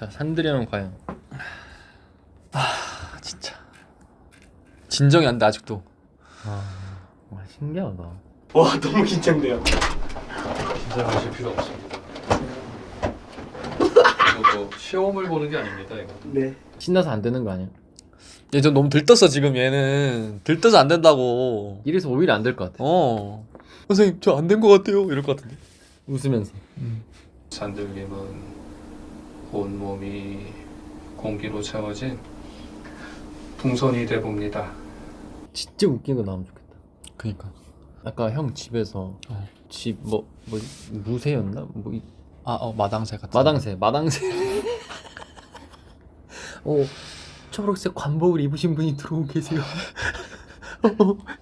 자, 산들이 형 과연. 진짜 진정이 안 돼 아직도. 와, 신기하다. 와 너무 긴장돼요. 긴장하실 필요 없습니다. 이거 뭐 시험을 보는 게 아닙니다. 이거. 네. 신나서 안 되는 거 아니야? 얘 좀 너무 들떴어 지금. 얘는 들떠서 안 된다고. 이래서 오히려 안 될 것 같아. 선생님 저 안 된 것 같아요 이럴 것 같은데. 웃으면서. 산들님은 온몸이 공기로 채워진 풍선이 돼봅니다. 진짜 웃긴 거 나오면 좋겠다. 그니까. 아까 형 집에서 집 뭐 무새였나? 마당새 같은. 마당새. 초록색 관복을 입으신 분이 들어오고 계세요.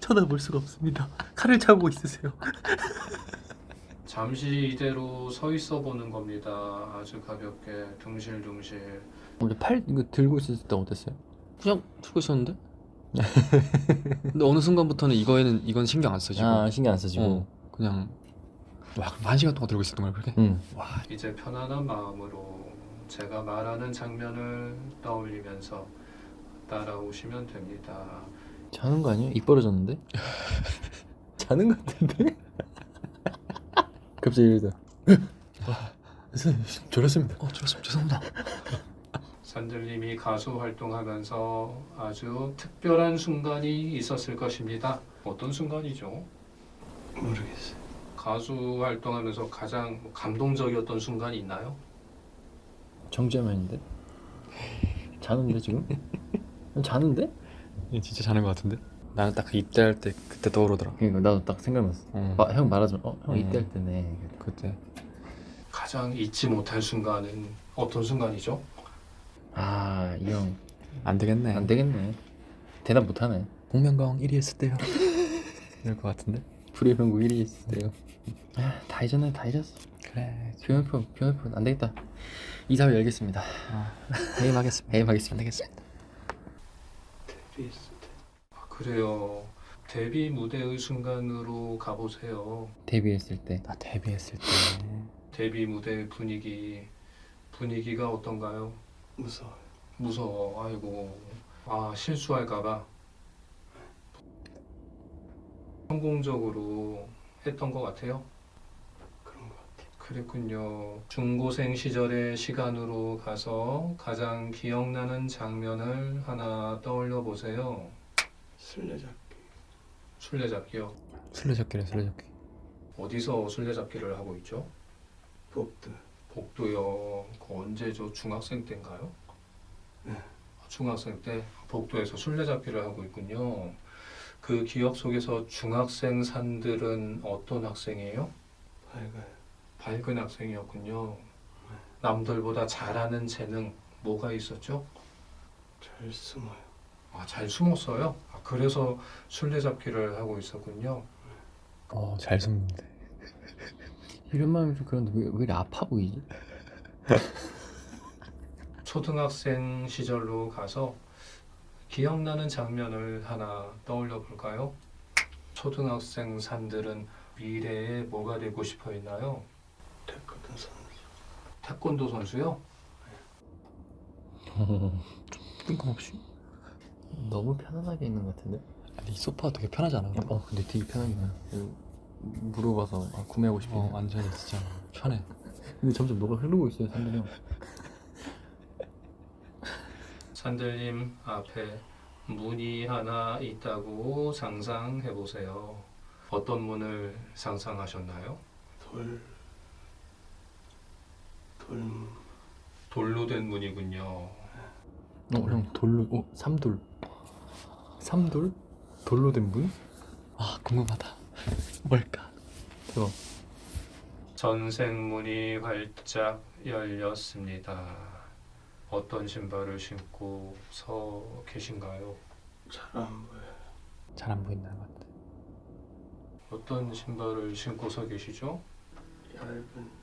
쳐다볼 수가 없습니다. 칼을 차고 있으세요. 잠시 이대로 서 있어 보는 겁니다. 아주 가볍게 둥실둥실. 근데 팔 이거 들고 있을 때 어땠어요? 그냥 들고 있었는데. 근데 어느 순간부터는 이건 신경 안 써지고. 신경 안 써지고. 그냥 와, 한 시간 동안 들고 있었던 거야 그렇게. 와, 이제 편안한 마음으로 제가 말하는 장면을 떠올리면서 따라오시면 됩니다. 자는 거 아니야? 입 벌어졌는데? 자는 거 같은데? 갑자기 이러다. 선생님 졸았습니다. 졸았습니다. 죄송합니다. 산들님이 가수 활동하면서 아주 특별한 순간이 있었을 것입니다. 어떤 순간이죠? 모르겠어요. 가수 활동하면서 가장 감동적이었던 순간이 있나요? 정재면인데? 자는데 지금? 자는데? 얘 진짜 자는 것 같은데? 나는 딱 그 입대할 때 그때 떠오르더라. 그러니까 나도 딱 생각났어. 형 말하자면 형 이때 할 때네. 그때. 가장 잊지 못할 순간은 어떤 순간이죠? 이 형 안 되겠네. 안 되겠네. 대답 못하네. 복면가왕 1위 했을 때요. 이럴 것 같은데? 불의 명곡 1위 했을 때요. 다 잊었네. 다 잊었어. 그래. 병역표 안 되겠다. 이사회 열겠습니다. 해임하겠습니다. 해임하겠습니다. 안 되겠습니다. 데뷔했을 때. 그래요. 데뷔 무대의 순간으로 가보세요. 데뷔했을 때. 나 데뷔했을 때. 데뷔 무대 분위기가 어떤가요? 무서워요. 무서워. 아이고. 실수할까봐. 성공적으로 했던 것 같아요. 그런 것 같아요. 그랬군요. 중고생 시절의 시간으로 가서 가장 기억나는 장면을 하나 떠올려 보세요. 술래잡기. 술래잡기요. 술래잡기래 술래잡기. 어디서 술래잡기를 하고 있죠? 복도. 복도요. 그 언제죠? 중학생 때인가요? 네. 중학생 때 복도에서 술래잡기를 하고 있군요. 그 기억 속에서 중학생 산들은 어떤 학생이에요? 밝아요. 밝은 학생이었군요. 남들보다 잘하는 재능 뭐가 있었죠? 잘 숨어요. 잘 숨었어요? 그래서 술래잡기를 하고 있었군요. 잘 숨는데. 이런 마음이 좀 그런데 왜 이렇게 아파 보이지? 초등학생 시절로 가서 기억나는 장면을 하나 떠올려 볼까요? 초등학생 산들은 미래에 뭐가 되고 싶어 했나요? 태권도 선수. 태권도 선수요? 뜬금없이. 너무 편안하게 있는 것 같은데? 아니 이 소파 되게 편하지 않아? 근데 되게 편하긴 해. 물어봐서 구매하고 싶어. 완전히 진짜 편해. 근데 점점 뭐가 흐르고 있어요, 산들이 형. 산들님 앞에 문이 하나 있다고 상상해 보세요. 어떤 문을 상상하셨나요? 돌문. 돌로 된 문이군요. 형 돌로, 삼돌? 돌로 된 문? 궁금하다. 뭘까? 대박. 전생문이 활짝 열렸습니다. 어떤 신발을 신고 서 계신가요? 잘 안 보여요. 잘 안 보인다는 것 같아. 어떤 신발을 신고 서 계시죠? 얇은.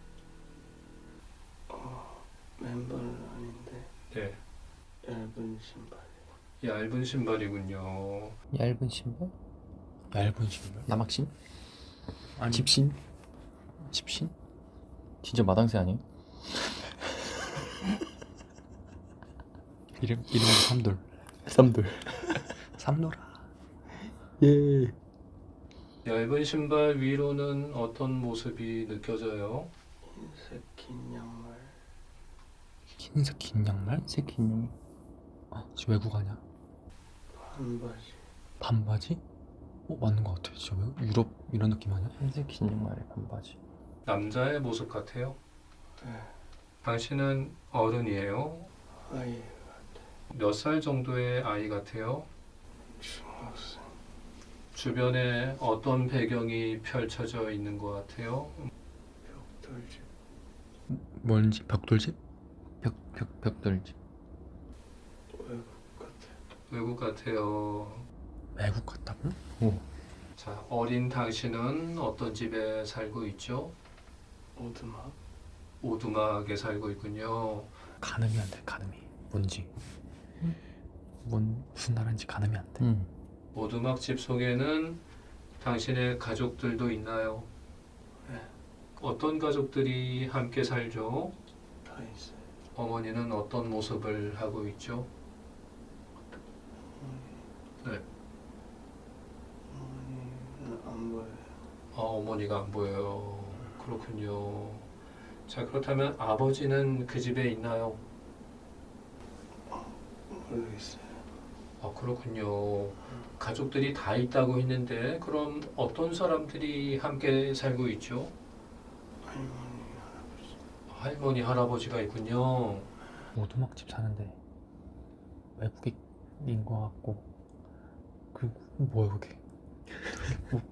맨발은 아닌데 네, 얇은 신발. 얇은 신발이군요. 얇은 신발? 얇은 신발? 남학신? 아니. 집신? 집신? 진짜 마당새 아니에요? 이름은 삼돌. 삼돌. 삼돌아. 예. 얇은 신발 위로는 어떤 모습이 느껴져요? 흰색 긴 양말. 흰색 긴 양말? 흰색 긴 양말. 지금 외국 아니야? 반바지. 반바지? 맞는 것 같아. 진짜 유럽 이런 느낌 아니야? 흰색 긴 양말에 반바지. 남자의 모습 같아요? 네. 당신은 어른이에요? 아이 몇 살 정도의 아이 같아요? 중학생. 주변에 어떤 배경이 펼쳐져 있는 것 같아요? 벽돌집. 뭔지 벽돌집? 벽돌집. 외국 같아. 외국 같아요. 외국 같다고? 자, 어린 당신은 어떤 집에 살고 있죠? 오두막. 오두막에 살고 있군요. 가늠이 안 돼. 가늠이 뭔지 무슨 나라인지 가늠이 안 돼. 오두막 집 속에는 당신의 가족들도 있나요? 네. 어떤 가족들이 함께 살죠? 다 있어요. 어머니는 어떤 모습을 하고 있죠? 네. 어머니는 안 보여요. 어머니가 안 보여요. 그렇군요. 자, 그렇다면 아버지는 그 집에 있나요? 모르겠어요. 그렇군요. 가족들이 다 있다고 했는데 그럼 어떤 사람들이 함께 살고 있죠? 할머니 할아버지. 할머니, 할아버지가 있군요. 오두막집 사는데 외국인 것 같고 그 뭐야 그게?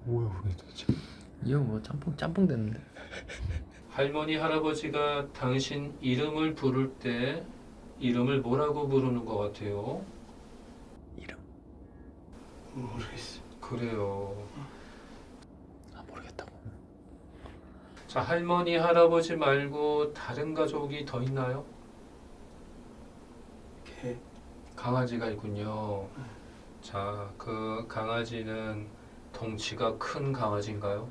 뭐야 그게 도대체? 이거 뭐 짬뽕 됐는데. 할머니, 할아버지가 당신 이름을 부를 때 이름을 뭐라고 부르는 것 같아요? 모르겠어요. 그래요. 모르겠다고. 자, 할머니, 할아버지 말고 다른 가족이 더 있나요? 개. 강아지가 있군요. 자, 그 강아지는 덩치가 큰 강아지인가요?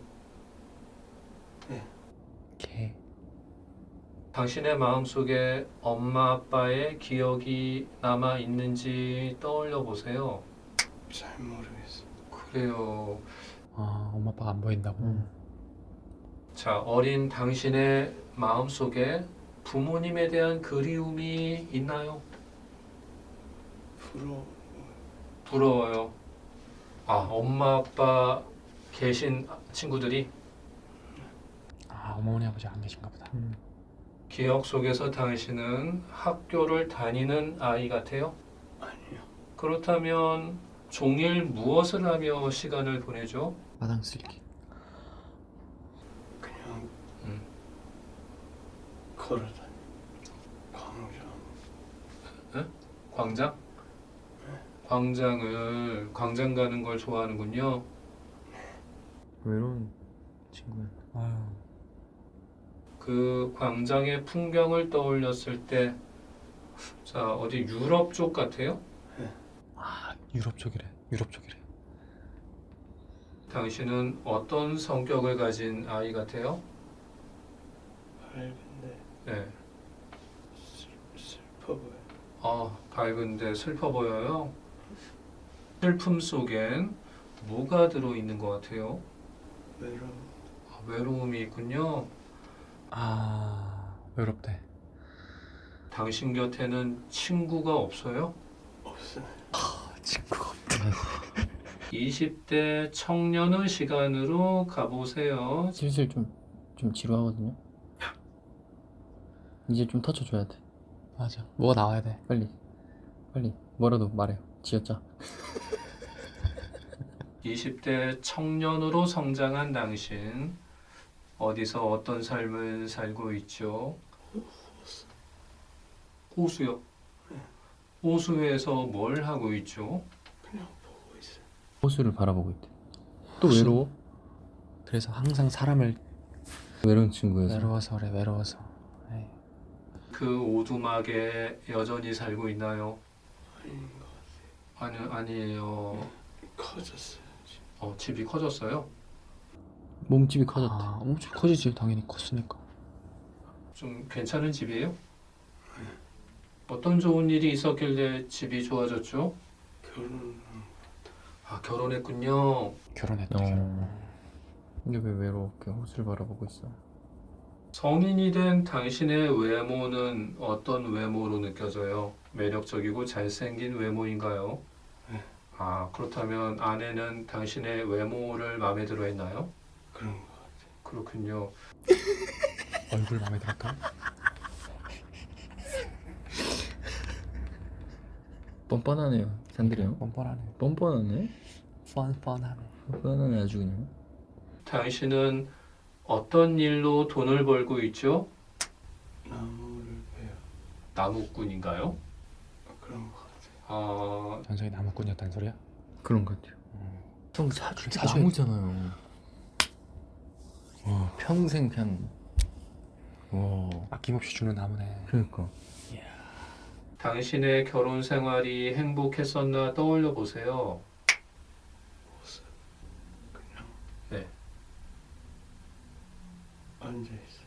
개. 당신의 마음속에 엄마, 아빠의 기억이 남아 있는지 떠올려 보세요. 잘 모르겠어요. 그래요. 엄마 아빠가 안 보인다고. 자, 어린 당신의 마음속에 부모님에 대한 그리움이 있나요? 부러워요. 엄마, 아빠 계신 친구들이 어머니 아버지 안 계신가 보다. 기억 속에서 당신은 학교를 다니는 아이 같아요? 아니요. 그렇다면 종일 무엇을 하며 시간을 보내죠? 마당 쓸기. 그냥 음. 걸어다니. 광장. 광장? 광장 가는 걸 좋아하는군요. 외로운 친구야. 그 광장의 풍경을 떠올렸을 때, 자, 어디 유럽 쪽 같아요? 유럽 쪽이래. 당신은 어떤 성격을 가진 아이 같아요? 밝은데 네. 슬퍼 보여. 밝은데 슬퍼 보여요. 슬픔 속엔 뭐가 들어있는 것 같아요? 외로움이 있군요. 외롭대. 당신 곁에는 친구가 없어요? 없어요. 친구가 없대. 20대 청년의 시간으로 가보세요. 슬슬 좀 지루하거든요. 이제 좀 터쳐줘야 돼. 맞아. 뭐가 나와야 돼. 빨리 뭐라도 말해요. 지었자. 20대 청년으로 성장한 당신, 어디서 어떤 삶을 살고 있죠? 호수요? 호수에서 뭘 하고 있죠? 그냥 보고 있어요. 호수를 바라보고 있대. 또 외로워? 그래서 항상 사람을 외로운 친구여서. 외로워서 그래. 외로워서. 에이. 그 오두막에 여전히 살고 있나요? 아닌 것 같아요. 아니에요. 커졌어요. 집이 커졌어요? 몸집이 커졌대. 엄청 커지지. 당연히 컸으니까. 좀 괜찮은 집이에요? 어떤 좋은 일이 있었길래 집이 좋아졌죠? 결혼 아, 결혼했군요. 결혼했다. 근데 왜 외롭게 호수를 바라보고 있어? 성인이 된 당신의 외모는 어떤 외모로 느껴져요? 매력적이고 잘생긴 외모인가요? 네. 아, 그렇다면 아내는 당신의 외모를 마음에 들어 했나요? 그런 것 같아. 그렇군요. 얼굴 마음에 들었다. 뻔뻔하네요 산들이 형. 뻔뻔하네. 뻔뻔하네? 뻔뻔하네. 뻔뻔하네 아주 그냥. 당신은 어떤 일로 돈을 벌고 있죠? 나무를 베어 나무꾼인가요? 그런 것 같아. 아, 전생에 나무꾼이었다는 소리야? 그런 것 같아요. 형 사줄 때 사줘야 나무잖아요. 와 평생 그냥. 와 아낌없이 주는 나무네. 그러니까. 당신의 결혼 생활이 행복했었나 떠올려 보세요. 그냥 네. 앉아 있어.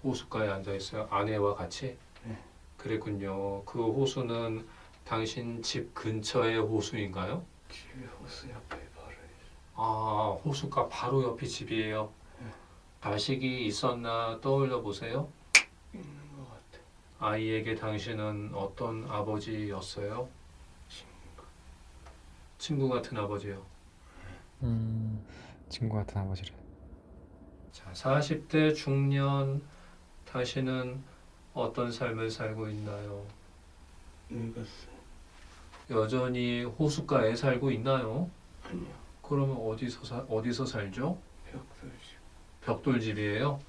호숫가에 앉아 있어요. 아내와 같이? 네. 그랬군요. 그 호수는 당신 집 근처의 호수인가요? 집에 호수 옆에 바로 있어. 아, 호숫가 바로 옆이 집이에요. 네. 자식이 있었나 떠올려 보세요. 있는 것 같아. 아이에게 당신은 어떤 아버지였어요? 친구 같은 아버지요. 친구 같은 아버지를. 자, 40대 중년 당신은 어떤 삶을 살고 있나요? 늙었어. 여전히 호숫가에 살고 있나요? 아니요. 그러면 어디서 살죠? 벽돌집. 벽돌집이에요?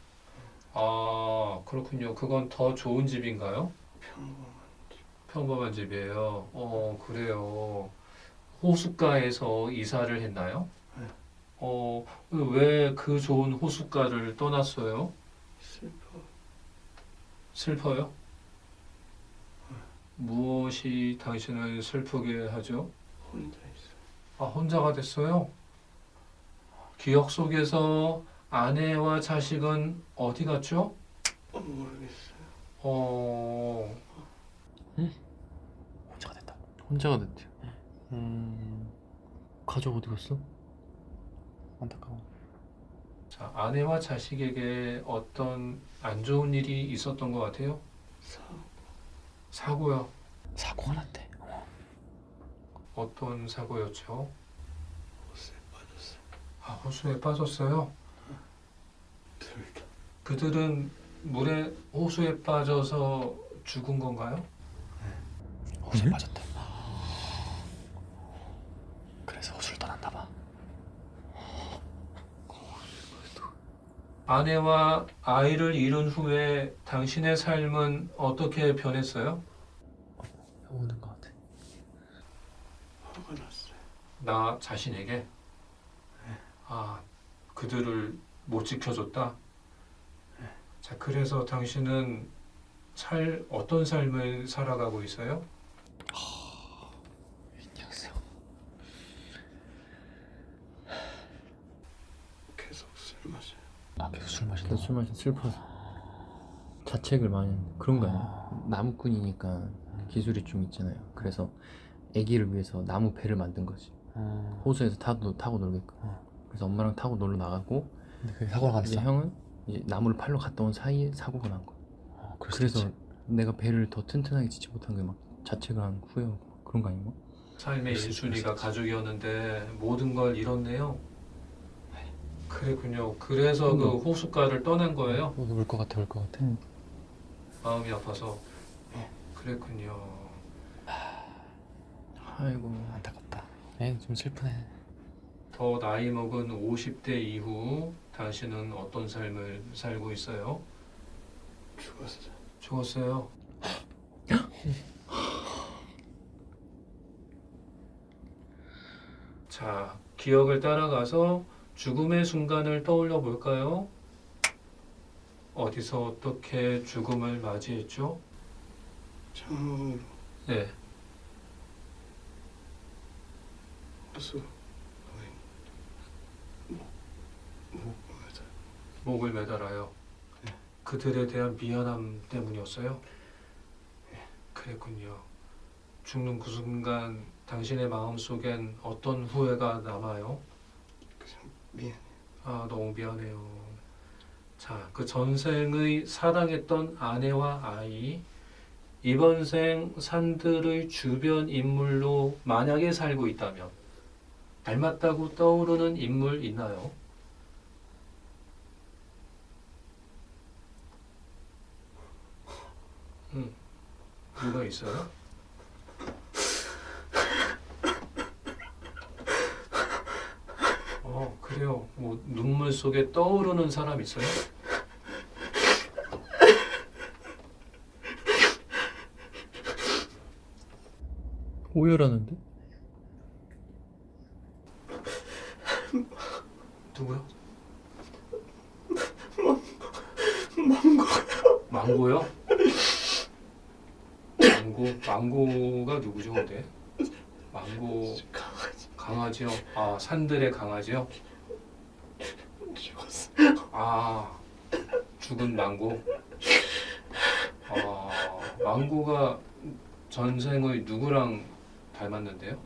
아, 그렇군요. 그건 더 좋은 집인가요? 평범한 집. 평범한 집이에요. 그래요. 호숫가에서 이사를 했나요? 네. 왜 그 좋은 호숫가를 떠났어요? 슬퍼. 슬퍼요? 무엇이 당신을 슬프게 하죠? 혼자 있어. 아, 혼자가 됐어요? 기억 속에서 아내와 자식은 어디 갔죠? 모르겠어요. 혼자가 됐다. 혼자가 됐대요. 가족 어디 갔어? 안타까워. 자, 아내와 자식에게 어떤 안 좋은 일이 있었던 것 같아요? 사고요. 사고가 났대. 어떤 사고였죠? 호수에 빠졌어. 아, 호수에 빠졌어요? 둘 다. 그들은 호수에 빠져서 죽은 건가요? 호수에 빠졌다. 그래서 호수를 떠났나 봐. 아내와 아이를 잃은 후에 당신의 삶은 어떻게 변했어요? 오는 것 같아. 화가 났어요. 나 자신에게? 아, 그들을 못 지켜줬다? 자, 그래서 당신은 어떤 삶을 살아가고 있어요? 안녕하세요. 계속 술 마셔요. 아, 계속 술 마신다. 술 마셔 슬퍼서 자책을 많이 하는 그런 거 아니야? 나무꾼이니까 기술이 좀 있잖아요. 그래서 아기를 위해서 나무 배를 만든 거지. 호수에서 타고 놀게끔. 그래서 엄마랑 타고 놀러 나가고 근데 그게 사고가 이제 났어. 형은 이제 나무를 팔러 갔다 온 사이에 사고가 난 거야. 그래서 내가 배를 더 튼튼하게 짓지 못한 게 막 자책을 한 후회하고 그런 거 아닌가? 삶의 1순위가 가족이었는데 모든 걸 잃었네요. 그랬군요. 그래서 그 호숫가를 떠난 거예요. 울것 같아, 울 것 같아. 마음이 아파서. 그랬군요. 아이고 안타깝다. 좀 슬프네. 더 나이 먹은 50대 이후 당신은 어떤 삶을 살고 있어요? 죽었어. 죽었어요. 자, 기억을 따라가서 죽음의 순간을 떠올려 볼까요? 어디서 어떻게 죽음을 맞이했죠? 창문으로 네. 호수 목 맞아. 목을 매달아요. 그들에 대한 미안함 때문이었어요? 그랬군요. 죽는 그 순간 당신의 마음속엔 어떤 후회가 남아요? 그냥 미안해. 아, 너무 미안해요. 자, 그 전생의 사랑했던 아내와 아이, 이번 생 산들의 주변 인물로 만약에 살고 있다면 닮았다고 떠오르는 인물 있나요? 누가 있어요? 그래요. 뭐 눈물 속에 떠오르는 사람 있어요? 오열하는데? 누구요? 망고. 망고요? 망고가 누구죠, 근데? 망고 강아지 강아지요? 아, 산들의 강아지요? 죽었어. 아, 죽은 망고. 망고가 전생의 누구랑 닮았는데요?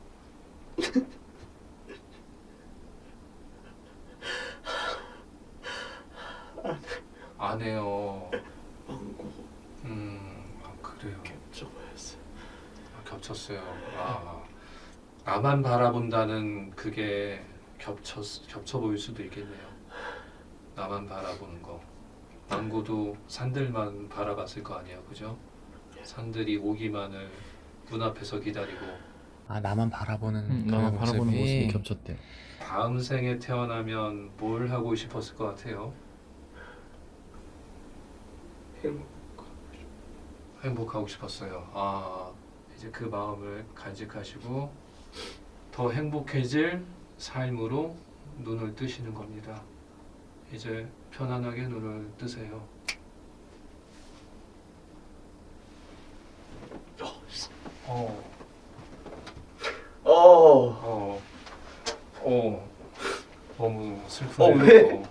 아내요. 망고 그래요. 겹쳐버렸어. 겹쳤어요. 나만 바라본다는 그게 겹쳐 보일 수도 있겠네요. 나만 바라보는 거. 망고도 산들만 바라봤을 거 아니에요, 그죠? 산들이 오기만을 문 앞에서 기다리고. 아 나만 바라보는 그 나만 바라보는 모습이 겹쳤대. 다음 생에 태어나면 뭘 하고 싶었을 것 같아요? 행복하고 싶었어요. 이제 그 마음을 간직하시고 더 행복해질 삶으로 눈을 뜨시는 겁니다. 이제 편안하게 눈을 뜨세요. 너무 슬프네요. 왜?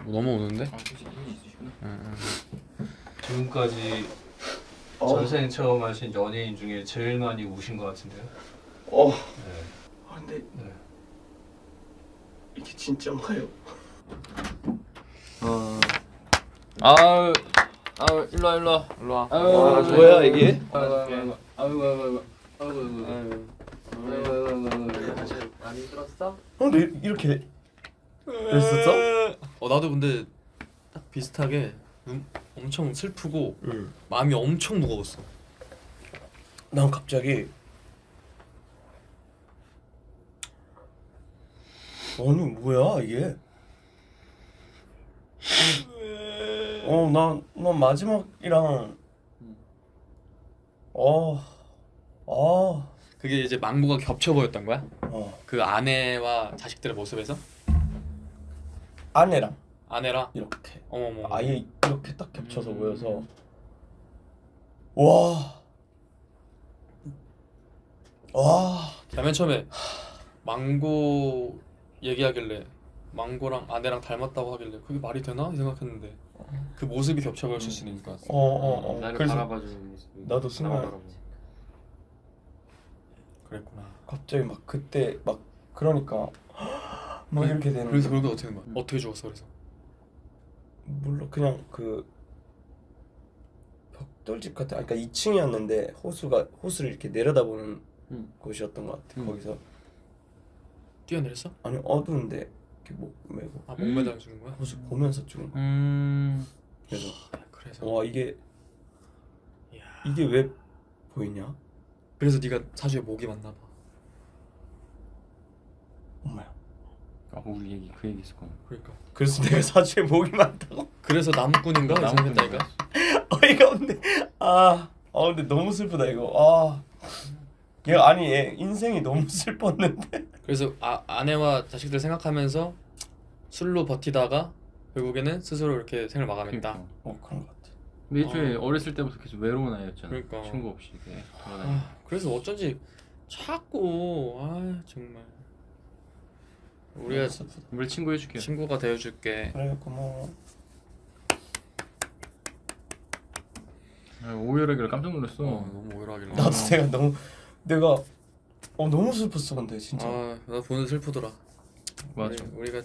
너무 오는데? 지금까지 전생 처음 하신 연예인 중에 제일 많이 우신 것 같은데요? 네. 근데 네. 이게 진짜인가요? 일로 와. 뭐야 이게? 많이 들었어? 근데 이렇게 됐었어? 나도 근데 딱 비슷하게 엄청 슬프고 마음이 엄청 무거웠어. 난 갑자기 아니 뭐야 이게? 난 마지막이랑 그게 이제 망고가 겹쳐 보였던 거야? 어 그 아내와 자식들의 모습에서? 아내랑 아내랑? 이렇게 어머머. 아예 이렇게 딱 겹쳐서 보여서 와 나 맨 처음에 망고 얘기하길래 망고랑 아내랑 닮았다고 하길래 그게 말이 되나? 이 생각했는데 그 모습이 겹쳐 보일 수 있으니까. 나를 그래서 바라봐주는 모습. 나도 순간 그랬구나. 갑자기 막 그때 막 그러니까 막 이렇게 되는 그래서 그게 어떻게 된 거야? 어떻게 죽었어 그래서? 물론 그냥 그 벽돌집 같은 그러니까 2층이었는데 호수를 이렇게 내려다보는 곳이었던 것 같아. 거기서 뛰어내렸어? 아니 어두운데 이렇게 목 메고 목 매달려 죽는 거야? 호수 보면서 죽은 거야. 그래서 그래서 와 이게 이야. 왜 보이냐? 그래서 네가 사주에 목이 맞나 봐. 엄마야. 우리 얘기 그 얘기 있을 거야. 그러니까. 그래서 내가 사주에 목이 많다고? 그래서 나무꾼인가? 이 생각했다니까. 어이가 없네. 근데 너무 슬프다 이거. 얘 인생이 너무 슬펐는데. 그래서 아내와 자식들 생각하면서 술로 버티다가 결국에는 스스로 이렇게 생을 마감했다. 그러니까. 그런 것 같아. 매주에 어렸을 때부터 계속 외로운 아이였잖아. 그러니까. 친구 없이 이렇게 돌아다니고. 그래서 어쩐지 자꾸 정말 우리가 우리 친구 해줄게. 친구가 되어줄게. 그래 고마워. 오열하기를 깜짝 놀랐어. 너무 오열하길래. 나도 내가 너무 슬펐어 근데 진짜. 나 보는 슬프더라. 맞아. 우리가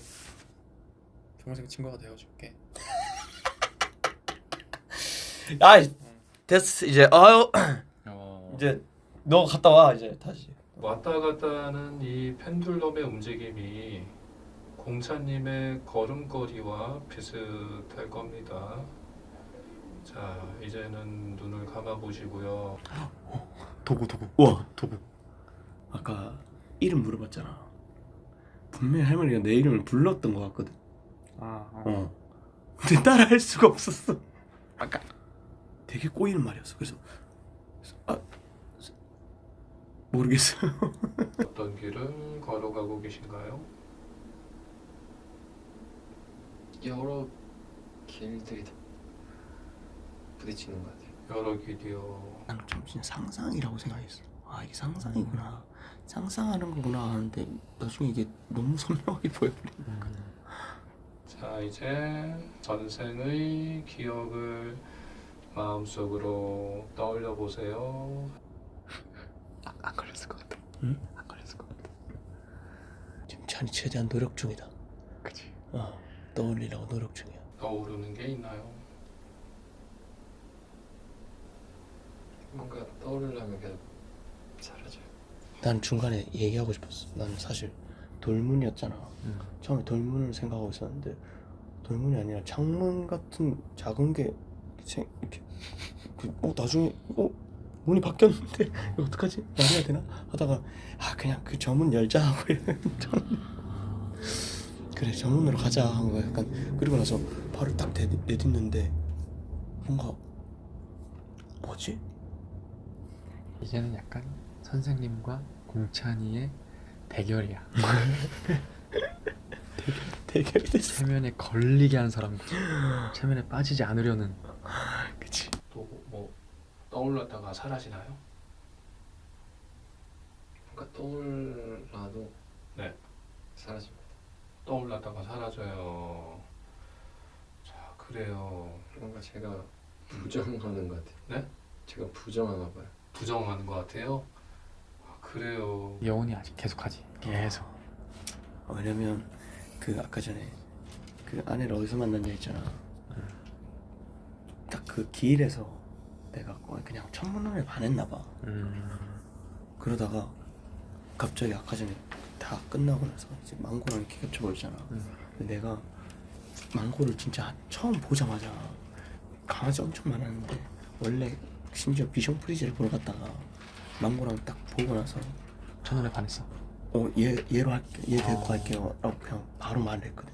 평생 친구가 되어줄게. 아 됐어 이제 어. 이제 너 갔다 와 이제 다시. 왔다 갔다 하는 이 펜듈럼의 움직임이 공차님의 걸음걸이와 비슷할 겁니다. 자, 이제는 눈을 감아 보시고요. 도구. 우와 도구. 아까 이름 물어봤잖아. 분명히 할머니가 내 이름을 불렀던 것 같거든. 근데 따라할 수가 없었어. 아까 되게 꼬이는 말이었어. 그래서 모르겠어요. 어떤 길을 걸어가고 계신가요? 여러 길들이 다 부딪히는 것 같아요. 여러 길이요. 나는 좀 진짜 상상이라고 생각했어. 이게 상상이구나. 상상하는 거구나 하는데 나중에 이게 너무 선명하게 보여버리는 거야. 자, 이제 전생의 기억을 마음속으로 떠올려 보세요. 안 걸렸을 것 같아. 응? 안 걸렸을 것 같아. 지금 찬이 최대한 노력 중이다. 그치. 떠올리려고 노력 중이야. 떠오르는 게 있나요? 뭔가 떠오르려면 계속 사라져요. 난 중간에 얘기하고 싶었어. 난 사실 돌문이었잖아. 처음에 돌문을 생각하고 있었는데 돌문이 아니라 창문 같은 작은 게 이렇게 나중에 문이 바뀌었는데 이거 어떡하지? 나가야 되나? 하다가 그냥 그 저문 열자 하고 그래 저문으로 가자 한 거야. 약간 그리고 나서 바로 딱 내딛는데 뭔가 뭐지? 이제는 약간 선생님과 공찬이의 대결이야. 대결이 됐어. 체면에 걸리게 하는 사람 거지. 체면에 빠지지 않으려는. 그치. 또 뭐 떠올랐다가 사라지나요? 뭔가 떠올라도 네. 사라집니다. 떠올랐다가 사라져요. 자, 그래요. 뭔가 제가 부정하는 것 같아요. 네? 제가 부정하나 봐요. 부정하는 것 같아요. 그래요. 여운이 아직 계속하지. 계속. 왜냐면 그 아까 전에 그 아내를 어디서 만났냐 했잖아. 딱 그 길에서 내가 그냥 첫눈에 반했나 봐. 그러다가 갑자기 아까 전에 다 끝나고 나서 이제 망고랑 이렇게 겹쳐버렸잖아. 근데 내가 망고를 진짜 처음 보자마자 강아지 엄청 많았는데 원래 심지어 비숑 프리즈를 보러 갔다가 망고랑 딱 보고 나서 첫눈에 반했어. 얘로 할게, 얘 데리고 갈게요 라고 그냥 바로 말을 했거든.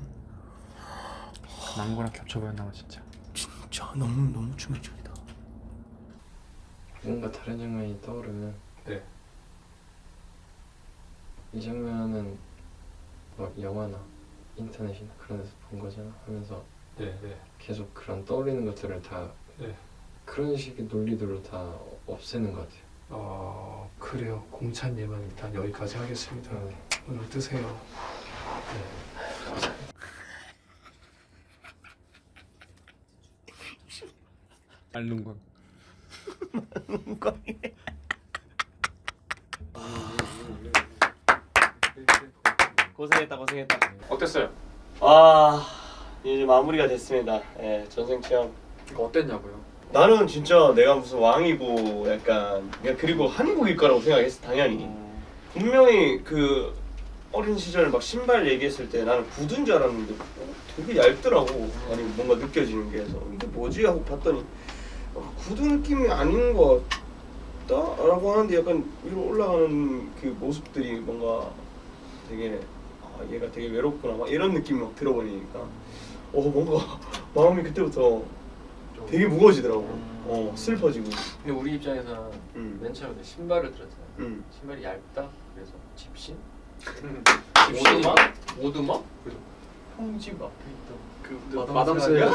망고랑 겹쳐버렸나 봐 진짜. 진짜 너무 충격적이다. 뭔가 다른 장면이 떠오르면 네. 이 장면은 막 영화나 인터넷이나 그런 데서 본 거잖아 하면서 네, 네. 계속 그런 떠올리는 것들을 다 네. 그런 식의 논리들로 다 없애는 것 같아요. 그래요. 공찬님은 일단 여기까지 하겠습니다. 오늘 뜨세요. 네. 알룬건. 고생했다. 어땠어요? 이제 마무리가 됐습니다. 전생 체험. 이거 어땠냐고요? 나는 진짜 내가 무슨 왕이고 약간 그냥 그리고 한국일 거라고 생각했어 당연히. 분명히 그 어린 시절 막 신발 얘기했을 때 나는 구두인 줄 알았는데 되게 얇더라고. 아니 뭔가 느껴지는 게 해서 이게 뭐지 하고 봤더니 구두 느낌이 아닌 것 같다라고 하는데 약간 위로 올라가는 그 모습들이 뭔가 되게 얘가 되게 외롭구나 막 이런 느낌이 막 들어버리니까 뭔가 마음이 그때부터 되게 무거워지더라고. 슬퍼지고. 근데 우리 입장에서 맨 처음에 신발을 들었잖아요. 신발이 얇다? 그래서 집신? 오두막? 그래서 형집 앞에 있던 그 마담새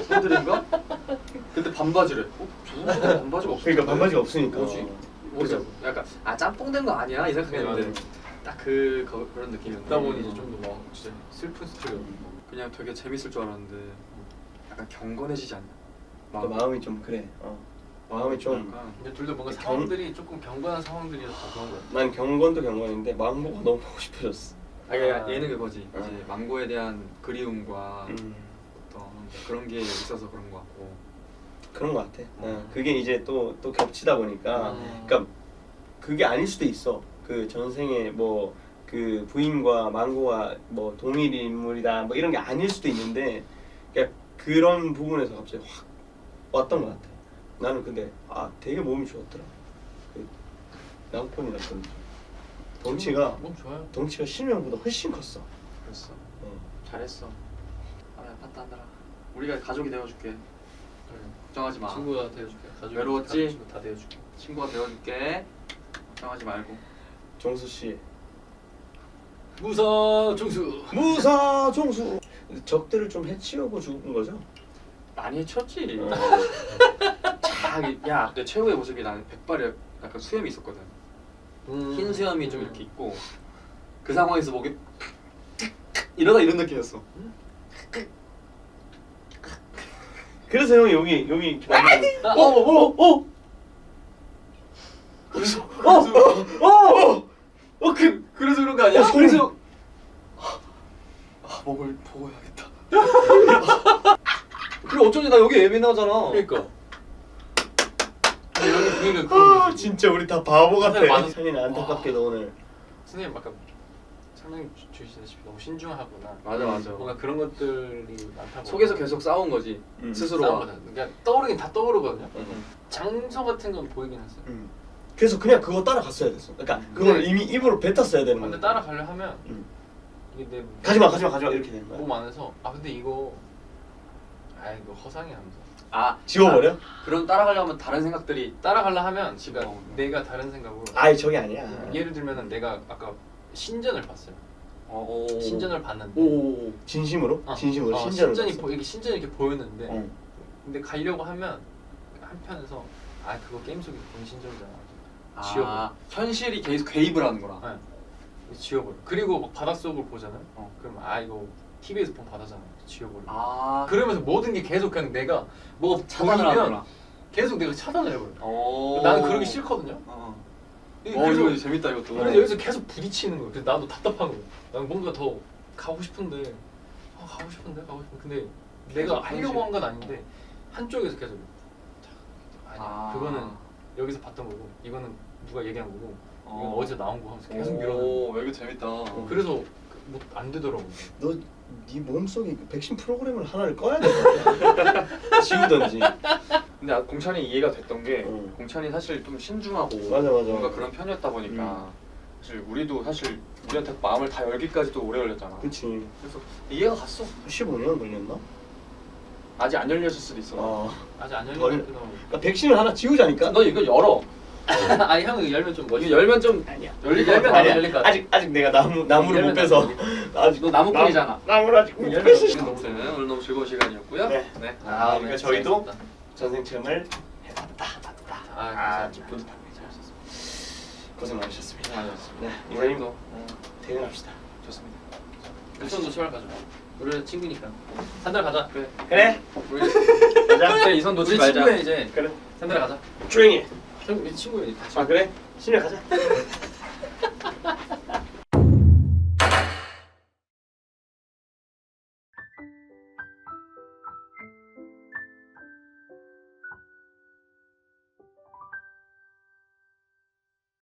손들인가? 근데 반바지래. 저 사람은 반바지가 없어. 그러니까 반바지가 없으니까. 뭐지? 그래서 약간 짬뽕 된 거 아니야? 이 생각했는데 딱 그런 느낌이었는데 듣다 보니 이제 좀 더 막 진짜 슬픈 스토리였고 음. 그냥 되게 재밌을 줄 알았는데 약간 경건해지지 않냐? 또 마음이 좀 그래. 마음이 좀. 약간 근데 둘 다 뭔가 경- 상황들이 조금 경건한 상황들이라서 그런 거야. 난 경건도 경건인데 망고가 너무 보고 싶어졌어. 얘는 그거지. 어. 이제 망고에 대한 그리움과 음, 어떤 그런 게 있어서 그런 것 같고. 그런 것 같아. 그게 이제 또 겹치다 보니까, 음. 그러니까 그게 아닐 수도 있어. 그 전생에 뭐 그 부인과 망고가 뭐 동일 인물이다 뭐 이런 게 아닐 수도 있는데, 그러니까 그런 부분에서 갑자기 확 왔던 것 같아. 나는 근데 되게 몸이 좋았더라. 그 양폰이랑 덩치가 몸 좋아요. 덩치가 실명보다 훨씬 컸어. 그랬어. 어. 잘했어. 아팠다 하더라. 우리가 가족이 되어줄게. 걱정하지 마. 친구가 되어줄게. 가족이 외로웠지? 친구 다 되어줄게. 친구가 되어줄게. 걱정하지 말고. 정수 씨. 무사 종수. 무사 종수. 적들을 좀 해치우고 죽은 거죠? 많이 해쳤지. 어. 야, 내 최후의 모습이 나는 백발에 약간 수염이 있었거든. 흰 수염이 좀 이렇게 있고 그 상황에서 목이 이러다 이런 느낌이었어. 그래서 형이 여기 그래서 그런 거 아니야? 소름. 그래서 목을 보고 해야겠다. 그래 어쩐지 나 여기 예민하잖아. 그러니까. 근데 여기 분위기가 그런 거지. 진짜 우리 다 바보 같아. 다들 많은- 선이는 안타깝게도 오늘 선생님 아까 설명 주시다시피 너무 신중하구나. 맞아. 뭔가 그런 것들이 많다 보니까 속에서 계속 싸운 거지. 스스로와. 싸우거든. 그러니까 떠오르긴 다 떠오르거든요. 응. 장소 같은 건 보이긴 했어요. 그래서 그냥 그거 따라갔어야 됐어. 그러니까 그걸 이미 입으로 뱉었어야 되는 근데 거야. 따라가려 하면 이게 내 가지마 이렇게 되는 거야. 몸 안에서 근데 이거 이거 허상이야 하면서 아 지워버려? 그런 따라가려면 다른 생각들이 따라가려 하면 지금 어. 내가 다른 생각으로 아이 저게 아니야. 예를 들면은 내가 아까 신전을 봤어요. 오. 신전을 봤는데 오. 진심으로? 어, 진심으로 어, 신전을 신전이 봤어. 이렇게 신전이 이렇게 보였는데 어. 근데 가려고 하면 한편에서 그거 게임 속에 보는 신전이잖아. 아, 지워버려. 현실이 계속 개입을 하는구나. 네. 지워버려. 그리고 막 바닷속을 보잖아요. 그럼 이거 TV에서 본 바다잖아. 지워버려. 아. 그러면서 모든 게 계속 그냥 내가 뭐가 차단을 보이면 하는구나. 계속 내가 차단을 해버려. 오. 나는 그러기 싫거든요. 이거 재밌다 이것도. 그래서 여기서 계속 부딪히는 거야. 그래서 나도 답답한 거야. 나는 뭔가 더 가고 싶은데 가고 싶은데 근데 내가 하려고 한 건 아닌데 한쪽에서 계속 아니야. 그거는 여기서 봤던 거고 이거는 누가 얘기한 거고 이건 어제 나온 거 하면서 계속 밀어내는 오, 이거 재밌다. 그래서 뭐 안 되더라고. 네 몸속에 그 백신 프로그램을 하나를 꺼야 돼. 지우던지. 근데 공찬이 이해가 됐던 게 응. 공찬이 사실 좀 신중하고 맞아. 뭔가 그런 편이었다 보니까 사실 우리도 사실 우리한테 마음을 다 열기까지도 오래 걸렸잖아. 그치. 그래서 이해가 갔어. 15년 걸렸나? 아직 안 열렸을 수도 있어. 아직 안 덜- 열린 거 그러니까 백신을 하나 지우자니까. 너 이거 열어. 형 이거 열면 좀 멋있어. 이거 열면 좀 아니야. 열릴 것 열면 같아. 안 열릴 것 같아. 아직 내가 나무를 못 열면 빼서 안 아직 너 나무꾼이잖아. 나무를 아직 못 열면 빼서. 아무튼 오늘 너무 즐거운 시간이었고요. 네. 그러니까 저희도 전생 체험을 해봤다. 좀 뿌듯합니다. 고생 많으셨습니다. 많으셨습니다. 네, 이사님 또 퇴근합시다. 좋습니다. 우선도 제발 가자. 우리는 친구니까. 산들 가자. 그래. 우리 가자. 그때 이선 놓지 우리 말자. 친구야 이제. 그래. 산들 가자. 조용히 해. 형 우리 친구야 같이. 그래? 심해 가자.